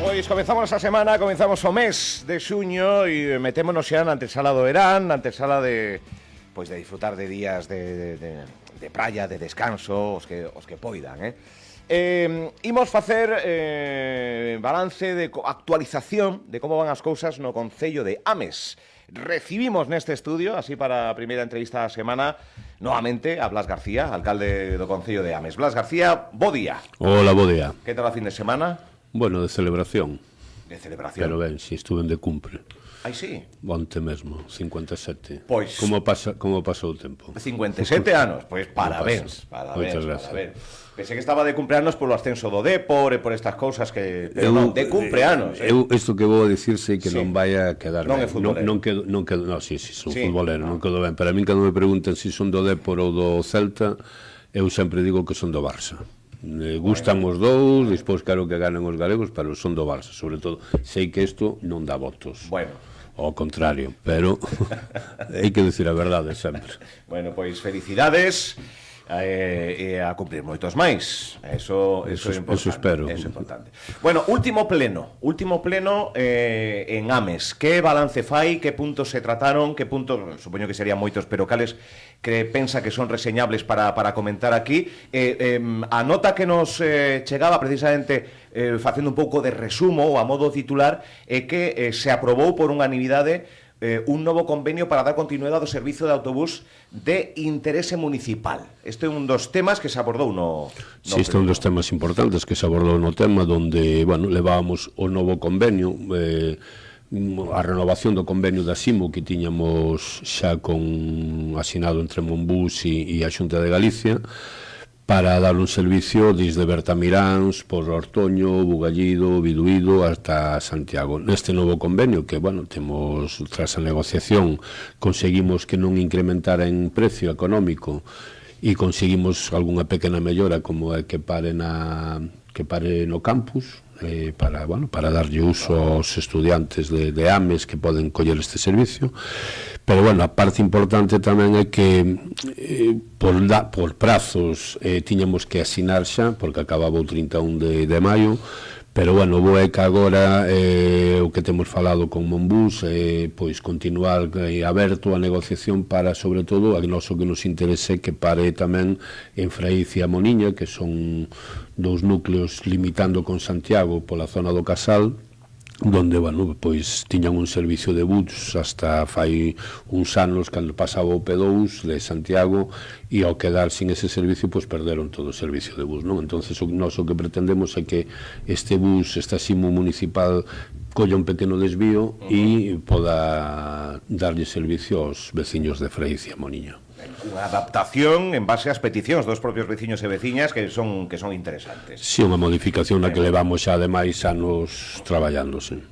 Pois comezamos a semana, comezamos o mes de xuño e metémonos xa na antesala do verán, na antesala de disfrutar de días de praia, de descanso, os que poidan, imos facer balance de actualización de como van as cousas no concello de Ames. Recibimos neste estudio, así para a primeira entrevista da semana, novamente a Blas García, alcalde do concello de Ames. Blas García, bo día. Hola, bo día. Que tal a fin de semana? Bueno, de celebración. De celebración. Pero ben, si estuven de cumpre. Ai, sí? Onte mesmo, 57. Pois... Como pasou o tempo? 57 anos, pois parabéns. Parabéns. Pensei que estaba de cumpleanos polo ascenso do Depor e por estas cousas que... Pero non, de cumpleanos. Isto que vou a dicir sei que non vai a quedar non ben. É futbolero. Non quedo, no, sí, son futbolero, non quedo ben. Pero a min cando me preguntan se son do Depor ou do Celta, eu sempre digo que son do Barça. Gustan os dous, despois quero que ganen os galegos, pero son do Barça, sobre todo. Sei que isto non dá votos. Bueno. Ao contrario, pero hai que dicir a verdade sempre. Bueno, pois felicidades e a cumprir moitos máis. Eso é importante. Eso espero. Eso é importante. Bueno, último pleno en Ames. Que balance fai, que puntos se trataron, que puntos, supoño que serían moitos, pero cales que pensa que son reseñables para comentar aquí. A nota que nos chegaba precisamente facendo un pouco de resumo ou a modo titular é que se aprobou por unanimidade un novo convenio para dar continuidade ao servizo de autobús de interese municipal. Este é un dos temas que se abordou no sí, este é un dos temas importantes que se abordou no tema donde, bueno, levábamos o novo convenio, a renovación do convenio da SIMO que tiñamos xa asinado entre Monbús e a Xunta de Galicia para dar un servicio desde Bertamiráns, por Ortoño, Bugallido, Biduído hasta Santiago. Neste novo convenio que, bueno, temos tras a negociación conseguimos que non incrementara en precio económico e conseguimos algunha pequena mellora como é que pare no campus para darlle uso aos estudiantes de Ames que poden coller este servicio. Pero, bueno, a parte importante tamén é que por prazos tiñamos que asinar xa, porque acababa o 31 de maio, pero, bueno, bo é que agora o que temos falado con Monbús pois continuar aberto a negociación para, sobre todo, a noso que nos interese que pare tamén en Fraiz e a Moniña, que son dous núcleos limitando con Santiago pola zona do Casal, donde, bueno, pois tiñan un servicio de bus hasta fai uns anos cando pasaba o P2 de Santiago e ao quedar sin ese servicio pois perderon todo o servicio de bus, non? Entonces o que pretendemos é que este bus, esta SIMO municipal colla un pequeno desvío e poda darlle servicio aos veciños de Fraiz e a Moniña. Unha adaptación en base ás peticións dos propios veciños e veciñas que son interesantes. Si, unha modificación na que levamos xa ademais anos traballándose.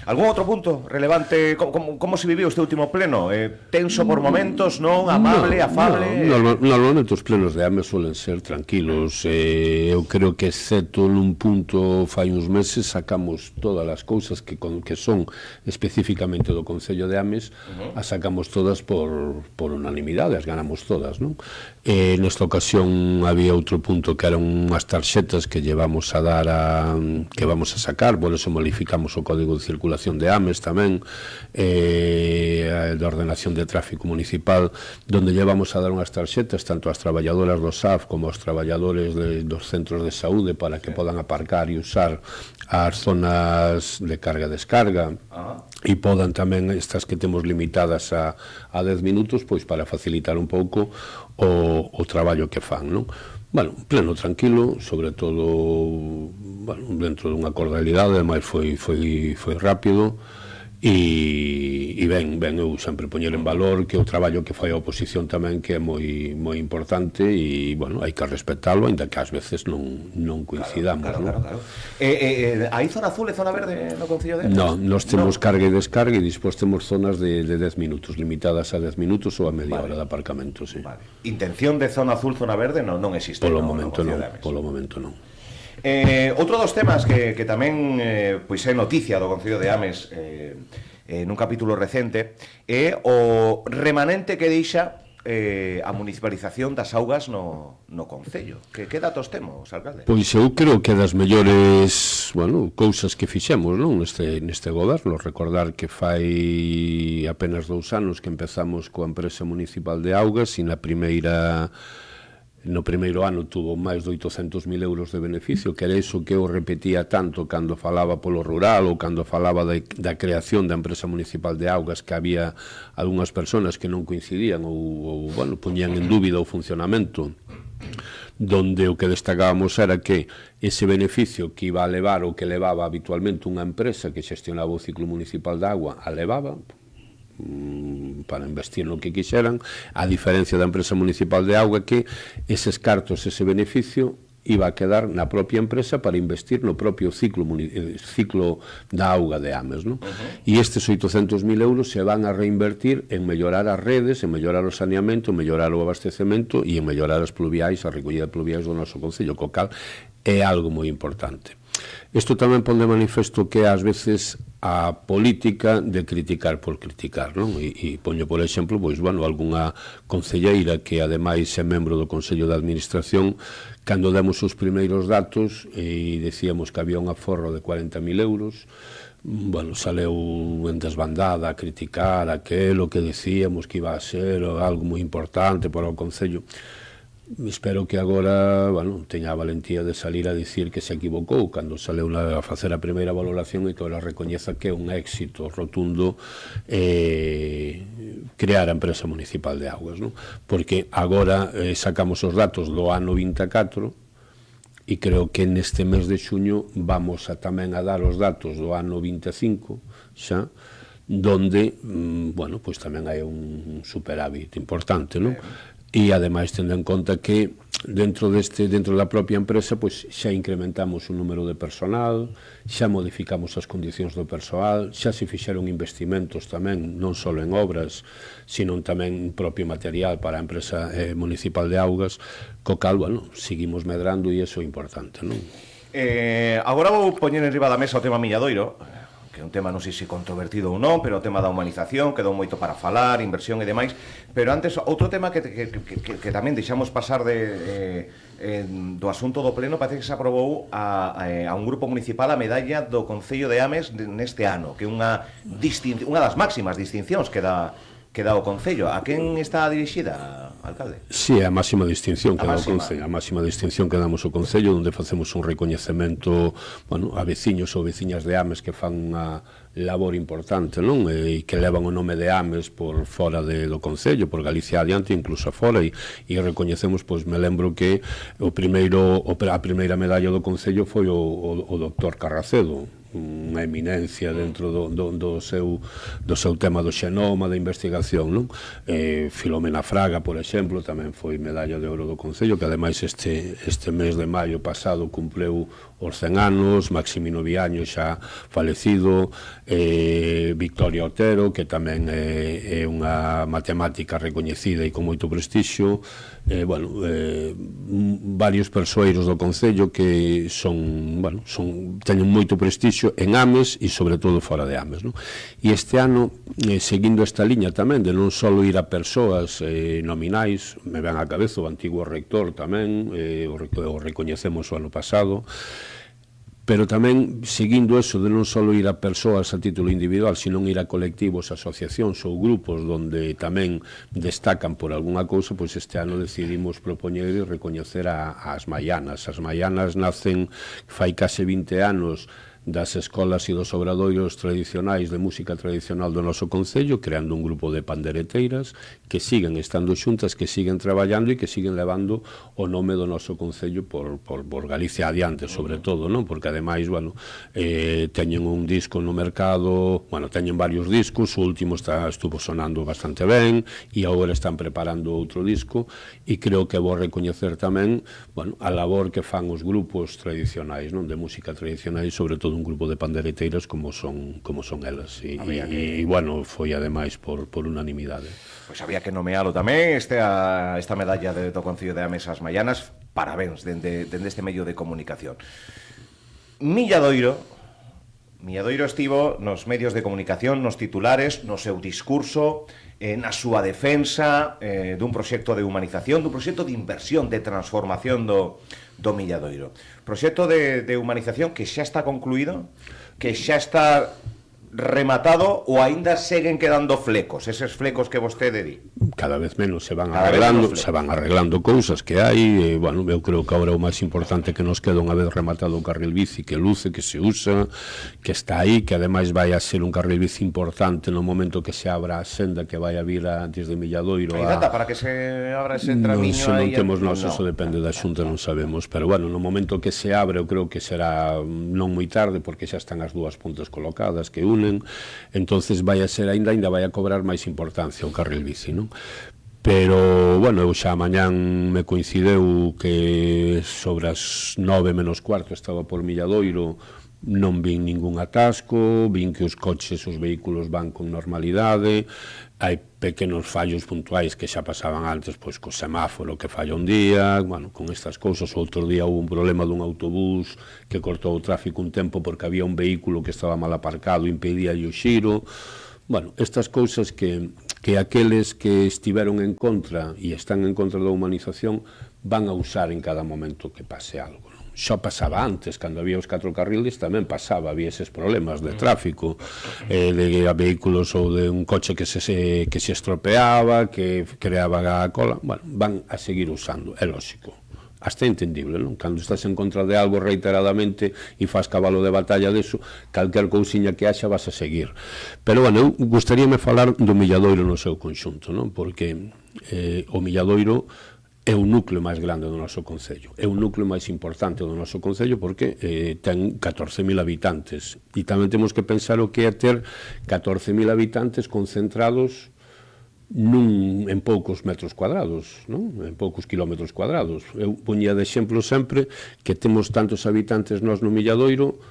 Algún outro punto relevante? Como se viviu este último pleno? Tenso por momentos, non? Amable, afable? Normalmente os plenos de Ames suelen ser tranquilos. Eu creo que excepto nun punto fai uns meses sacamos todas as cousas que son especificamente do Concello de Ames, as sacamos todas por unanimidade, as ganamos todas, non? Nesta ocasión había outro punto que eran unhas tarxetas que llevamos a dar que vamos a sacar, por eso modificamos o Código de Circulación de Ames tamén, de ordenación de tráfico municipal, donde llevamos a dar unhas tarxetas tanto ás traballadoras do SAF como aos traballadores dos centros de saúde para que podan aparcar e usar as zonas de carga e descarga e podan tamén estas que temos limitadas a 10 minutos pois para facilitar un pouco o traballo que fan, non? Bueno, pleno tranquilo, sobre todo, bueno, dentro dunha cordialidade, ademais foi rápido e ben, eu sempre poñer en valor que o traballo que fai a oposición tamén que é moi importante e, bueno, hai que respetalo, ainda que ás veces non coincidamos. Claro. Hai zona azul e zona verde no Concello de Ames? Non, nós temos carga e descarga e despois temos zonas de 10 minutos, limitadas a 10 minutos ou a media hora de aparcamento, sí. Intención de zona azul, zona verde non existe? Polo momento non. Outro dos temas que tamén pois é noticia do Concello de Ames nun capítulo recente é o remanente que deixa a municipalización das augas no Concello. Que datos temos, alcalde? Pois eu creo que das mellores bueno, cousas que fixemos, non, neste goberno. Recordar que fai apenas 2 anos que empezamos coa empresa municipal de augas e no primeiro ano tuvo máis de 800.000 euros de beneficio, que era iso que eu repetía tanto cando falaba polo rural ou cando falaba da creación da empresa municipal de augas, que había algunhas persoas que non coincidían ou bueno, poñían en dúbida o funcionamento, donde o que destacábamos era que ese beneficio que iba a levar ou que levaba habitualmente unha empresa que xestionaba o ciclo municipal de agua, a levaba para investir no que quixeran, a diferencia da empresa municipal de auga, que eses cartos, ese beneficio iba a quedar na propia empresa para investir no propio ciclo da auga de Ames, non? E estes 800.000 euros se van a reinvertir en mellorar as redes, en mellorar o saneamento, en mellorar o abastecemento e en mellorar as pluviais, a recollida de pluviais do noso concello, co cal é algo moi importante. Isto tamén pon de manifesto que ás veces a política de criticar por criticar, non? E poño por exemplo, pois, bueno, algunha concelleira que ademais é membro do Consello de Administración, cando demos os primeiros datos e decíamos que había un aforro de 40.000 euros, bueno, saleu en desbandada a criticar aquelo que decíamos que iba a ser algo moi importante para o Concello. Espero que agora, bueno, teña a valentía de salir a dicir que se equivocou cando saleu a facer a primeira valoración e que ela recoñeza que é un éxito rotundo crear a empresa municipal de augas, non? Porque agora sacamos os datos do ano 24 e creo que neste mes de xuño vamos tamén a dar os datos do ano 25 xa, donde, bueno, pois tamén hai un superávit importante, non? E ademais tendo en conta que dentro da propia empresa pois xa incrementamos o número de personal, xa modificamos as condicións do persoal, xa se fixeron investimentos tamén non só en obras, sino tamén en propio material para a empresa municipal de augas, co cal, bueno, seguimos medrando e iso é importante, non? Agora vou poñer en riba da mesa o tema Milladoiro, que é un tema non sei se controvertido ou non, pero o tema da humanización quedou moito para falar, inversión e demais. Pero antes, outro tema que tamén deixamos pasar do asunto do pleno, parece que se aprobou a un grupo municipal a medalla do Concello de Ames neste ano, que é unha das máximas distincións que dá o Concello. A quen está dirixida, alcalde? Si, é a máxima distinción que dá o Concello, a máxima distinción que damos o Concello, onde facemos un recoñecemento, bueno, a veciños ou veciñas de Ames que fan unha labor importante, non? E que levan o nome de Ames por fora do Concello, por Galicia adiante, incluso afora, e recoñecemos, pois me lembro que a primeira medalla do Concello foi o doctor Carracedo, unha eminencia dentro do seu tema do xenoma, da investigación, non? Filomena Fraga, por exemplo, tamén foi medalla de ouro do Concello, que ademais este mes de maio pasado cumpleu os 100 anos, Maximino Viaño xa falecido, Victoria Otero, que tamén é unha matemática recoñecida e con moito prestixio, varios persoeiros do Concello que teñen moito prestixio en Ames e sobre todo fora de Ames, non? E este ano, seguindo esta liña tamén de non só ir a persoas nominais, me ven á cabeza o antigo rector tamén, o recoñecemos o ano pasado, pero tamén seguindo eso de non só ir a persoas a título individual, sino ir a colectivos, asociacións ou grupos donde tamén destacan por algunha cousa, pois este ano decidimos propoñer e recoñecer as Maianas. As Maianas nacen fai case 20 anos das escolas e dos obradoiros tradicionais de música tradicional do noso Concello, creando un grupo de pandereteiras que siguen estando xuntas, que siguen traballando e que siguen levando o nome do noso Concello por Galicia adiante, sobre todo, non? Porque ademais, teñen un disco no mercado, teñen varios discos, o último estuvo sonando bastante ben e agora están preparando outro disco, e creo que vou recoñecer tamén, a labor que fan os grupos tradicionais, non? De música tradicional, e sobre todo un grupo de pandereteiras como son elas, e foi ademais por unanimidade. Pois había que nomealo tamén esta medalla do Concello de Ames ás Maianas. Parabéns dende este medio de comunicación. Milladoiro Milladoiro estivo nos medios de comunicación, nos titulares, no seu discurso, na súa defensa dun proxecto de humanización, dun proxecto de inversión, de transformación do Milladoiro. Proxecto de humanización que xa está concluído, que xa está rematado ou aínda seguen quedando flecos, eses flecos que vostede di? Cada vez menos se van arreglando cousas que hai, bueno, eu creo que agora o máis importante que nos queda unha vez rematado o carril bici, que luce, que se usa, que está aí, que ademais vai a ser un carril bici importante no momento que se abra a senda que vai a vir desde Milladoiro Hai data para que se abra ese tramiño aí? Non temos nós, eso depende da Xunta, non sabemos, pero bueno, no momento que se abre eu creo que será non moi tarde, porque xa están as dúas pontes colocadas que unen, entonces vai a ser ainda vai a cobrar máis importancia o carril bici, non? Pero, bueno, eu xa mañán me coincideu que sobre as 9 menos cuarto estaba por Milladoiro, non vin ningún atasco, vin que os coches, os vehículos van con normalidade, hai pequenos fallos puntuais que xa pasaban antes, pois co semáforo que falla un día, bueno, con estas cousas. Outro día houve un problema dun autobús que cortou o tráfico un tempo porque había un vehículo que estaba mal aparcado, impedía o xiro. Bueno, estas cousas que aqueles que estiveron en contra e están en contra da humanización van a usar en cada momento que pase algo. Xa pasaba antes, cando había os 4 carriles tamén pasaba, había eses problemas de tráfico, de vehículos ou de un coche que se estropeaba, que creaba a cola. Bueno, van a seguir usando, é lógico, hasta entendible, non? Cando estás en contra de algo reiteradamente e faz cabalo de batalla deso, calquer cousiña que haxa vas a seguir. Pero, bueno, eu gustaríame falar do Milladoiro no seu conxunto, non? Porque o Milladoiro é o núcleo máis grande do noso concello, é o núcleo máis importante do noso concello porque ten 14.000 habitantes e tamén temos que pensar o que é ter 14.000 habitantes concentrados en poucos metros cuadrados, non? En poucos kilómetros cuadrados. Eu poñía de exemplo sempre que temos tantos habitantes nós no Milladoiro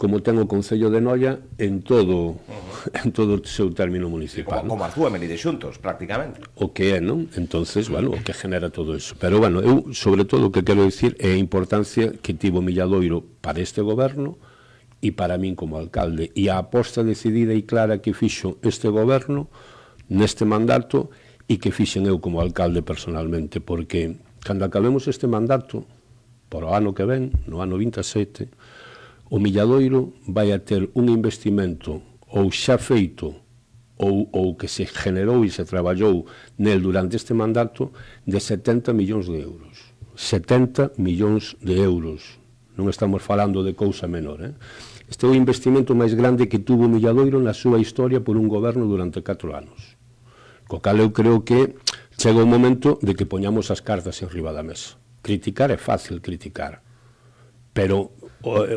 como ten o Concello de Noia en todo o seu término municipal. Como as dúas medidas xuntos, prácticamente. O que é, non? Entonces, bueno, o que genera todo eso. Pero, bueno, eu, sobre todo, o que quero dicir é a importancia que tivo Milladoiro para este goberno e para min como alcalde. E a aposta decidida e clara que fixo este goberno neste mandato e que fixen eu como alcalde personalmente, porque cando acabemos este mandato, por o ano que ven, no ano 27, o Milladoiro vai a ter un investimento ou xa feito ou que se generou e se traballou nel durante este mandato de 70 millóns de euros. 70 millóns de euros. Non estamos falando de cousa menor, Este é o investimento máis grande que tuvo o Milladoiro na súa historia por un goberno durante 4 anos. Co cal eu creo que chega o momento de que poñamos as cartas en riba da mesa. Criticar é fácil criticar, pero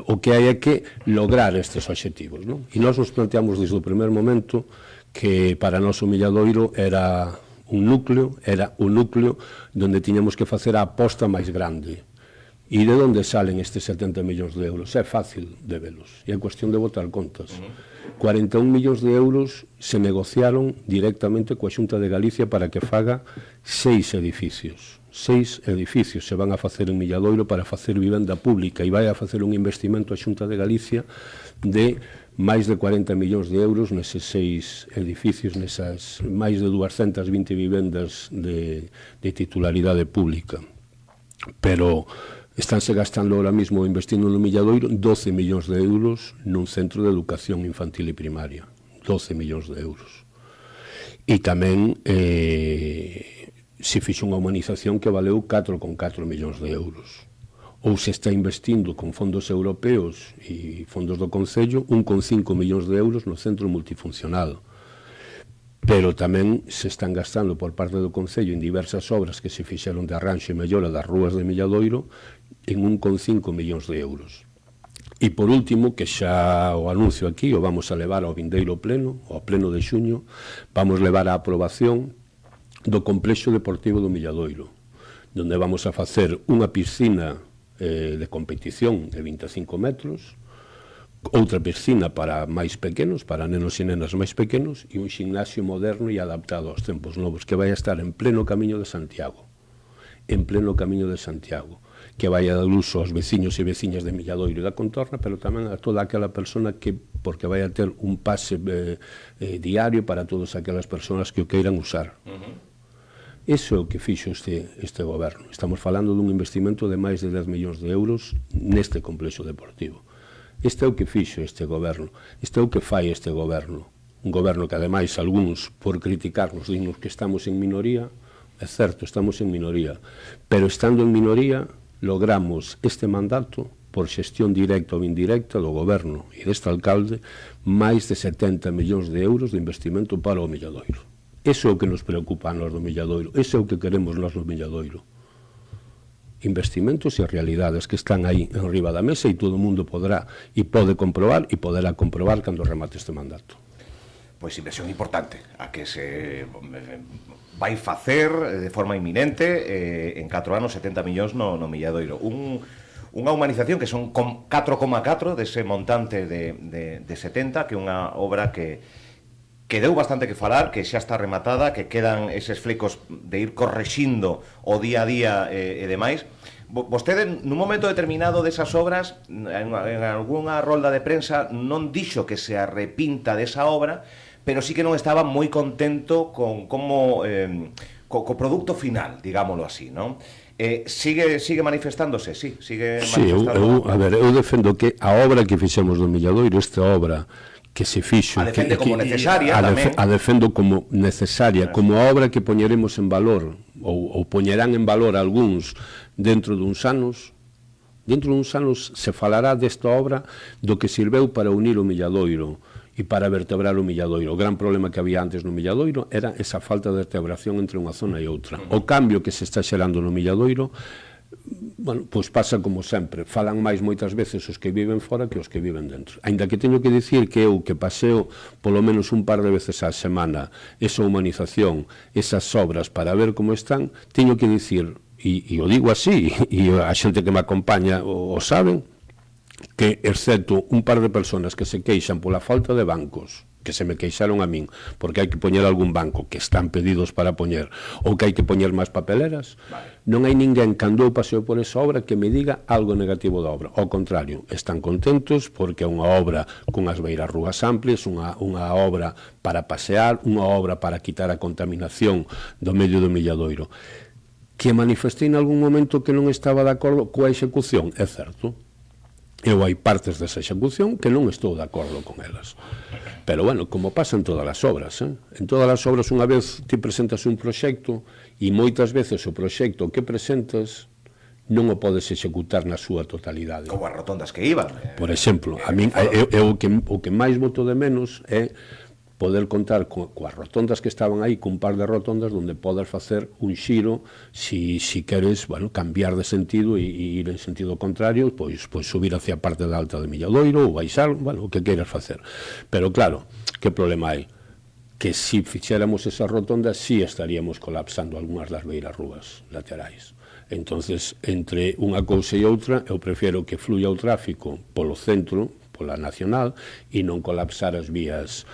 o que hai é que lograr estes obxectivos, non? E nós nos planteamos desde o primer momento que para nós o Milladoiro era o núcleo onde tiñamos que facer a aposta máis grande. E de onde salen estes 70 millóns de euros? É fácil de velos, e é cuestión de botar contas. 41 millóns de euros se negociaron directamente coa Xunta de Galicia para que faga 6 edificios. 6 edificios se van a facer en Milladoiro para facer vivenda pública e vai a facer un investimento a Xunta de Galicia de máis de 40 millóns de euros neses 6 edificios, nesas máis de 220 vivendas de titularidade pública. Pero estánse gastando ahora mismo investindo no Milladoiro 12 millóns de euros nun centro de educación infantil e primaria. 12 millóns de euros. E tamén se fixe unha humanización que valeu 4,4 millóns de euros. Ou se está investindo con fondos europeos e fondos do Concello 1,5 millóns de euros no centro multifuncional. Pero tamén se están gastando por parte do Concello en diversas obras que se fixeron de arranxo e mellora das rúas de Milladoiro en 1,5 millóns de euros. E por último, que xa o anuncio aquí, o vamos a levar ao vindeiro pleno, ao pleno de xuño, vamos levar a aprobación do Complexo Deportivo do Milladoiro, onde vamos a facer unha piscina de competición de 25 metros, outra piscina para máis pequenos, para nenos e nenas máis pequenos, e un gimnasio moderno e adaptado aos tempos novos, que vai a estar en pleno Camiño de Santiago. En pleno Camiño de Santiago. que vai a dar uso aos veciños e veciñas de Milladoiro e da contorna, pero tamén a toda aquela persona que, porque vai a ter un pase diario para todas aquelas persoas que o queiran usar. Iso é o que fixo este goberno. Estamos falando dun investimento de máis de 10 millóns de euros neste complexo deportivo. Este é o que fixo este goberno. Este é o que fai este goberno. Un goberno que, ademais, algúns, por criticarnos, dinos que estamos en minoría. É certo, estamos en minoría. Pero, estando en minoría, logramos este mandato, por xestión directa ou indirecta do goberno e deste alcalde, máis de 70 millóns de euros de investimento para o Milladoiro. Eso é o que nos preocupa a nós do Milladoiro. Eso é o que queremos nós no Milladoiro. Investimentos e realidades que están aí en riba da mesa e todo o mundo podrá e pode comprobar e poderá comprobar cando remate este mandato. Pois inversión importante a que se vai facer de forma inminente en 4 anos 70 millóns no Milladoiro. Unha humanización que son 4,4 dese montante de 70, que é unha obra que deu bastante que falar, que xa está rematada, que quedan eses flecos de ir correxindo o día a día e demais. Vostede, nun momento determinado desas obras, en algunha rolda de prensa, non dixo que se arrepinta desa obra, pero sí que non estaba moi contento con como co produto final, digámoslo así, non? Sigue manifestándose, sí, sigue manifestando. A ver, eu defendo que a obra que fixemos do Milladoiro, esta obra que se fixo, a defende como necesaria tamén. A defendo como necesaria, como a obra que poñeremos en valor, ou poñerán en valor algúns dentro duns anos. Dentro duns anos se falará desta obra do que sirveu para unir o Milladoiro e para vertebrar o Milladoiro. O gran problema que había antes no Milladoiro era esa falta de vertebración entre unha zona e outra. O cambio que se está xerando no Milladoiro, bueno, pois pasa como sempre, falan máis moitas veces os que viven fora que os que viven dentro. Ainda que teño que dicir que eu que paseo polo menos un par de veces á semana esa humanización, esas obras para ver como están, teño que dicir, e o digo así, e a xente que me acompaña o saben, que excepto un par de personas que se queixan pola falta de bancos, que se me queixaron a min, porque hai que poñer algún banco que están pedidos para poñer, ou que hai que poñer máis papeleras, non hai ninguén cando eu paseo por esa obra que me diga algo negativo da obra. Ao contrario, están contentos porque é unha obra cunhas beiras rúas amplias, unha obra para pasear, unha obra para quitar a contaminación do medio do Milladoiro. Que manifestei en algún momento que non estaba de acordo coa execución, é certo. Eu hai partes desa execución que non estou de acordo con elas. Pero, bueno, como pasa en todas as obras, en todas as obras, unha vez ti presentas un proxecto e moitas veces o proxecto que presentas non o podes executar na súa totalidade. Como as rotondas que iban. Por exemplo, a min, o que máis boto de menos é poder contar coas rotondas que estaban aí, cun par de rotondas onde podes facer un xiro si queres, bueno, cambiar de sentido e ir en sentido contrario, pois subir hacia a parte da alta de Milladoiro ou baixar, bueno, o que queiras facer. Pero claro, que problema hai? Que si fixéramos esas rotondas, si estaríamos colapsando algunhas das beiras rúas laterais. Entonces, entre unha cousa e outra, eu prefiero que fluya o tráfico polo centro, pola nacional, e non colapsar as vías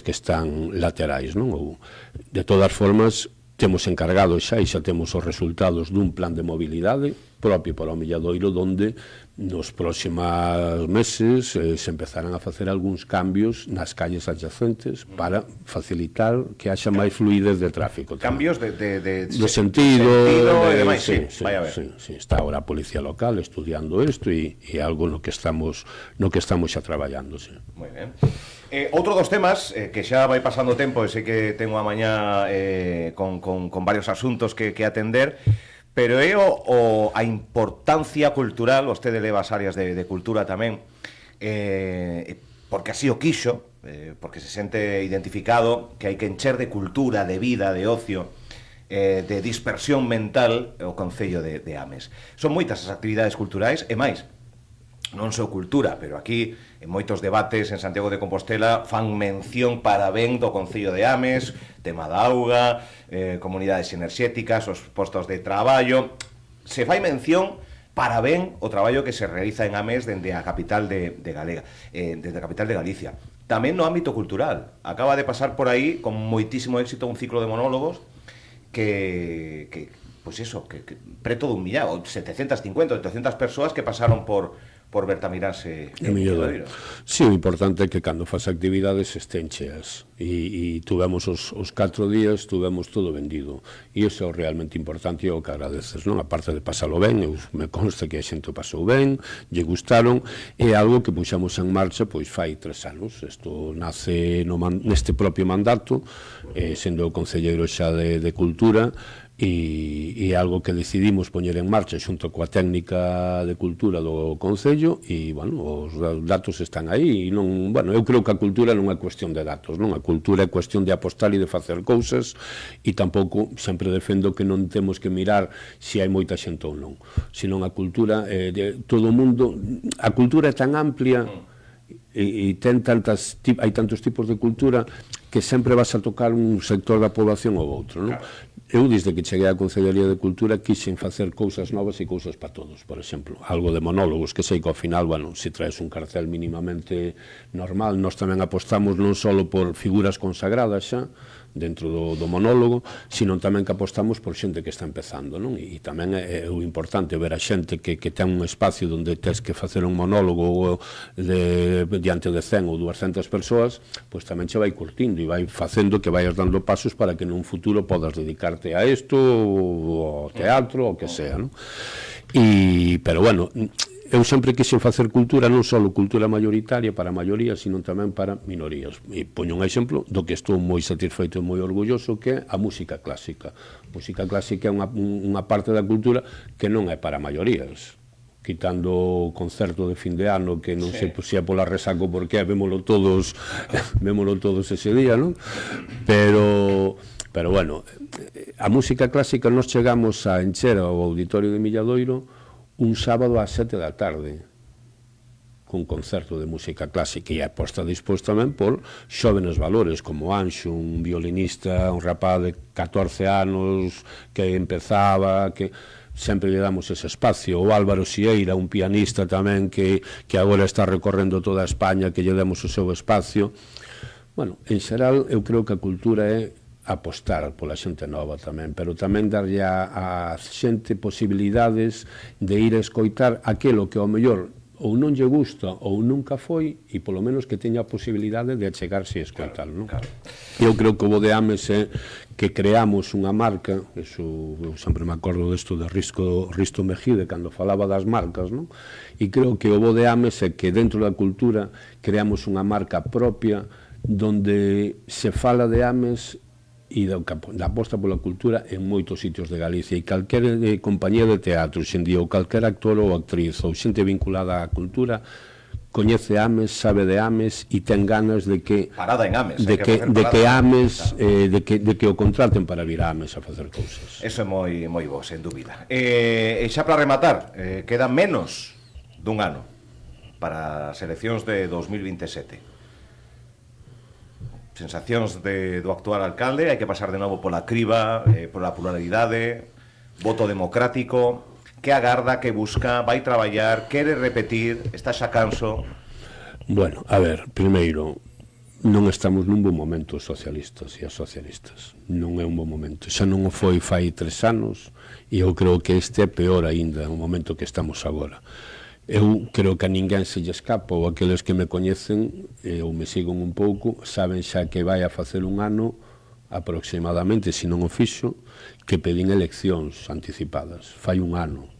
que están laterais, non? Ou, de todas formas, temos encargado xa e xa temos os resultados dun plan de mobilidade propio para o Milladoiro, onde nos próximos meses se empezarán a facer algúns cambios nas calles adyacentes para facilitar que haxa máis fluidez de tráfico. Cambios de sentido e demais, sí, vai a ver. Sí, está ahora a Policía Local estudiando isto e algo no que estamos xa traballando, sí. Moi ben. Outro dos temas que xa vai pasando o tempo, e sei que tengo a mañá con varios asuntos que atender, pero é a importancia cultural. Vostede leva as áreas de cultura tamén, porque así o quixo, porque se sente identificado que hai que encher de cultura, de vida, de ocio, de dispersión mental o Concello de Ames. Son moitas as actividades culturais e máis. Non só cultura, pero aquí en moitos debates en Santiago de Compostela fan mención para ben do Concello de Ames, tema da auga, comunidades enerxéticas, os postos de traballo. Se fai mención para ben o traballo que se realiza en Ames dende a capital de Galicia. Tamén no ámbito cultural. Acaba de pasar por aí con moitísimo éxito un ciclo de monólogos que pois iso, que preto dun millao, 750, 800 persoas que pasaron por Bertamiráns e Milladoiro. Sí, o importante é que cando faz actividades estén cheas e tuvemos os 4 días, tuvemos todo vendido e iso é realmente importante e o que agradeces, non? A parte de pasalo ben, me consta que a xente o pasou ben, lle gustaron, é algo que puxamos en marcha pois fai 3 anos. Isto nace neste propio mandato, sendo o concelleiro xa de Cultura, e algo que decidimos poñer en marcha xunto coa técnica de cultura do Concello e, bueno, os datos están aí e non, bueno, eu creo que a cultura non é cuestión de datos, non? A cultura é cuestión de apostar e de facer cousas e tampouco sempre defendo que non temos que mirar se hai moita xente ou non, senón a cultura de todo o mundo, a cultura é tan amplia e ten hai tantos tipos de cultura que sempre vas a tocar un sector da población ou outro, non? Eu, desde que cheguei á Concellería de Cultura, quixen facer cousas novas e cousas para todos. Por exemplo, algo de monólogos, que sei que ao final, bueno, se traes un cartel mínimamente normal, nós tamén apostamos non só por figuras consagradas xa, dentro do monólogo, sino tamén que apostamos por xente que está empezando, non? E tamén é o importante ver a xente que ten un espacio onde tes que facer un monólogo diante de 100 ou 200 persoas, pois tamén che vai curtindo e vai facendo que vayas dando pasos para que nun futuro podas dedicarte a isto, ao teatro, o que sea, non? Pero bueno, eu sempre quixen facer cultura, non só cultura mayoritaria para a maioría, sino tamén para minorías. E poño un exemplo do que estou moi satisfeito e moi orgulloso, que é a música clásica. A música clásica é unha parte da cultura que non é para maiorías. Quitando o concerto de fin de ano, que non sei se é pola resaco porque vémolo todos ese día, non? Pero bueno, a música clásica nos chegamos a encher ao Auditorio de Milladoiro un sábado ás 7 da tarde cun concerto de música clásica e aposta despois tamén por xóvenes valores como Anxo, un violinista, un rapaz de 14 anos que empezaba, que sempre lle damos ese espacio, o Álvaro Sieira, un pianista tamén que agora está recorrendo toda a España, que lle demos o seu espacio. Bueno, en xeral, eu creo que a cultura é apostar pola xente nova tamén, pero tamén darlle a xente posibilidades de ir a escoitar aquilo que ao mellor ou non lle gusta ou nunca foi e polo menos que teña a posibilidade de achegarse e escoitalo, non? Eu creo que o bo de Ames é que creamos unha marca, eu sempre me acordo desto de Risto Mejide cando falaba das marcas, non? E creo que o bo de Ames é que dentro da cultura creamos unha marca propia donde se fala de Ames e da aposta pola cultura en moitos sitios de Galicia e calquera compañía de teatro xendía ou calquera actor ou actriz ou xente vinculada á cultura coñece Ames, sabe de Ames e ten ganas de que parada en Ames, de que Ames de que o contraten para vir a Ames a facer cousas. Eso é moi bo, sen dúbida. E xa para rematar, queda menos dun ano para as eleccións de 2027. Sensacións do actual alcalde, hai que pasar de novo pola criba, pola pluralidade, voto democrático, que agarda, que busca, vai traballar, quere repetir, está xa canso. Bueno, a ver, primeiro, non estamos nun bon momento os socialistas e as socialistas, non é un bon momento, xa non o foi fai 3 anos e eu creo que este é peor aínda, o momento que estamos agora. Eu creo que a ninguén se lle escapa, ou aqueles que me coñecen ou me siguen un pouco, saben xa que vai a facer un ano aproximadamente, se non o fixo, que pedín eleccións anticipadas, fai un ano.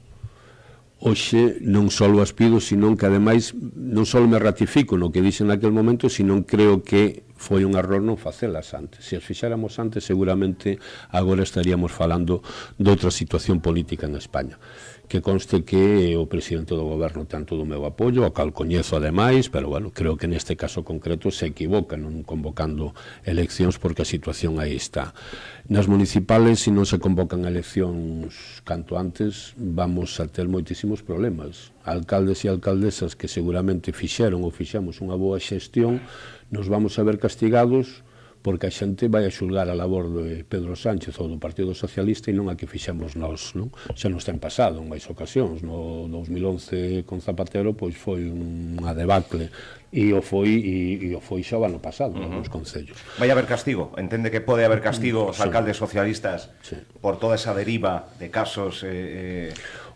Hoxe non só as pido, senón que ademais non só me ratifico no que dixen naquele momento, senón creo que foi un error non facelas antes. Se as fixéramos antes, seguramente agora estaríamos falando de outra situación política en España. Que conste que o presidente do goberno ten todo o meu apoio, o cal coñezo ademais, pero bueno, creo que neste caso concreto se equivoca non convocando eleccións porque a situación aí está. Nas municipales, se non se convocan eleccións canto antes, vamos a ter moitísimos problemas. Alcaldes e alcaldesas que seguramente fixeron ou fixemos unha boa xestión, nos vamos a ver castigados porque a xente vai a xulgar a labor de Pedro Sánchez ou do Partido Socialista e non a que fixemos nós, non? Xa nos ten pasado en máis ocasións. No 2011 con Zapatero pois foi unha debacle e o foi xa o ano pasado nos concellos. Vai haber castigo, entende que pode haber castigo aos alcaldes socialistas por toda esa deriva de casos...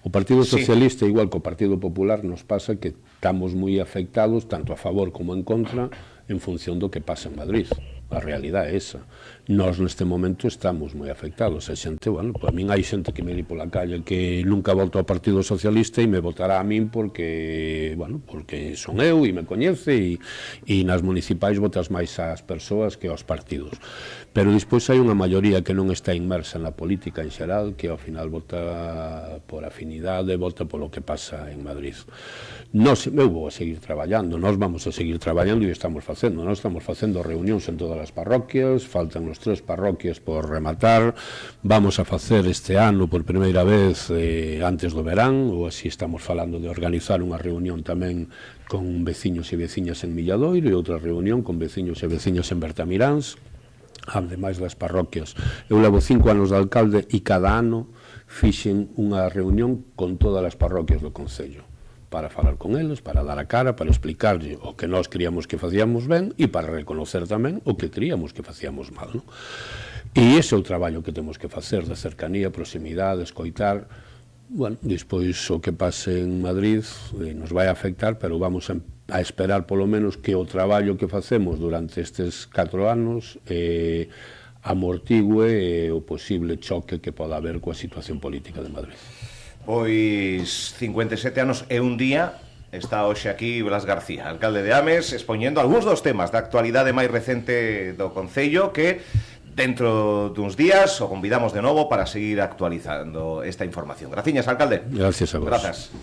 O Partido Socialista, igual que o Partido Popular, nos pasa que estamos moi afectados, tanto a favor como en contra, en función do que pasa en Madrid. A realidade é esa. Nós neste momento estamos moi afectados. A xente, bueno, pues a min hai xente que me di pola calle que nunca volto ao Partido Socialista e me votará a min porque, bueno, porque son eu e me coñece e nas municipais votas máis ás persoas que aos partidos. Pero despois hai unha maioría que non está inmersa na política en xeral, que ao final vota por afinidade, vota polo que pasa en Madrid. Eu vou a seguir traballando, nós vamos a seguir traballando e estamos facendo. Nós estamos facendo reunións en todas as parroquias, faltan os 3 parroquias por rematar, vamos a facer este ano por primeira vez antes do verán, ou así estamos falando de organizar unha reunión tamén con veciños e veciñas en Milladoiro e outra reunión con veciños e veciñas en Bertamiráns, ademais das parroquias. Eu levo 5 anos de alcalde e cada ano fixen unha reunión con todas as parroquias do concello, para falar con eles, para dar a cara, para explicarlle o que nós creíamos que facíamos ben e para reconocer tamén o que creíamos que facíamos mal, non? E ese é o traballo que temos que facer, de cercanía, proximidade, escoitar. Bueno, despois o que pase en Madrid nos vai afectar, pero vamos a esperar polo menos que o traballo que facemos durante estes 4 anos amortigue o posible choque que poda haber coa situación política de Madrid. Pois 57 anos e un día está hoxe aquí Blas García, alcalde de Ames, expoñendo algúns dos temas da actualidade máis recente do Concello, que dentro duns días o convidamos de novo para seguir actualizando esta información. Graciñas, alcalde. Gracias a vos. Grazas.